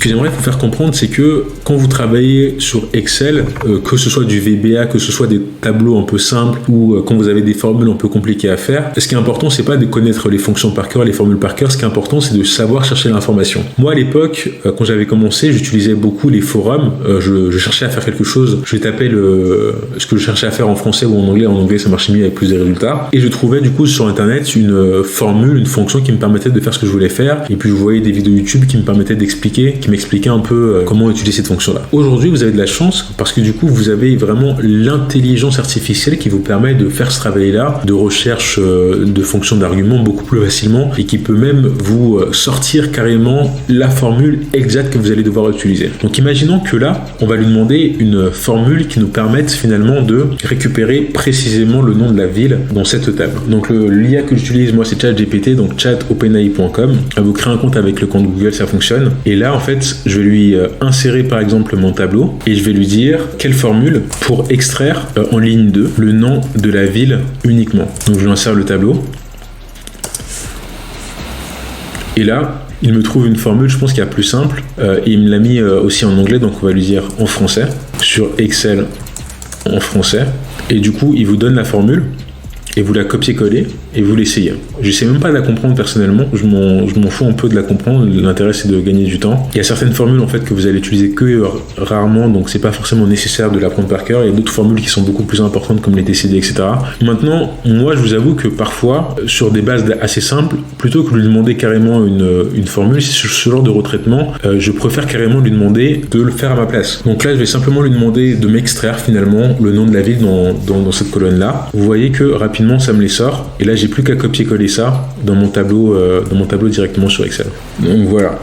Ce que j'aimerais vous faire comprendre, c'est que quand vous travaillez sur Excel, que ce soit du VBA, que ce soit des tableaux un peu simples ou quand vous avez des formules un peu compliquées à faire, ce qui est important, c'est pas de connaître les fonctions par cœur, les formules par cœur. Ce qui est important, c'est de savoir chercher l'information. Moi, à l'époque, quand j'avais commencé, j'utilisais beaucoup les forums. Je cherchais à faire quelque chose. Je tapais ce que je cherchais à faire en français ou en anglais. En anglais, ça marchait mieux avec plus de résultats. Et je trouvais du coup sur Internet une formule, une fonction qui me permettait de faire ce que je voulais faire. Et puis je voyais des vidéos YouTube qui me permettaient d'expliquer, qui m'expliquaient un peu comment utiliser cette fonction-là. Aujourd'hui, vous avez de la chance parce que du coup, vous avez vraiment l'intelligence artificielle qui vous permet de faire ce travail-là de recherche de fonctions d'argument beaucoup plus facilement et qui peut même vous sortir carrément la formule exacte que vous allez devoir utiliser. Donc imaginons que là, on va lui demander une formule qui nous permette finalement de récupérer précisément le nom de la ville dans cette table. Donc l'IA que j'utilise, moi, c'est ChatGPT, donc chatopenai.com. Vous créez un compte avec le compte Google, ça fonctionne. Et là, en fait, je vais lui insérer par exemple mon tableau et je vais lui dire quelle formule pour extraire en ligne 2 le nom de la ville uniquement. Donc je lui insère le tableau. Et là, il me trouve une formule, je pense qu'il y a plus simple. Et il me l'a mis aussi en anglais, donc on va lui dire en français, sur Excel en français. Et du coup, il vous donne la formule. Et vous la copiez-collez et vous l'essayez. J'essaie même pas de la comprendre personnellement, je m'en fous un peu de la comprendre, l'intérêt c'est de gagner du temps. Il y a certaines formules en fait que vous allez utiliser que rarement, donc c'est pas forcément nécessaire de l'apprendre par cœur. Il y a d'autres formules qui sont beaucoup plus importantes comme les TCD, etc. Maintenant, moi je vous avoue que parfois, sur des bases assez simples, plutôt que de lui demander carrément une formule, sur ce genre de retraitement, je préfère carrément lui demander de le faire à ma place. Donc là, je vais simplement lui demander de m'extraire finalement le nom de la ville dans cette colonne-là. Vous voyez que rapidement, ça me les sort et là j'ai plus qu'à copier-coller ça dans mon tableau directement sur Excel. Donc voilà,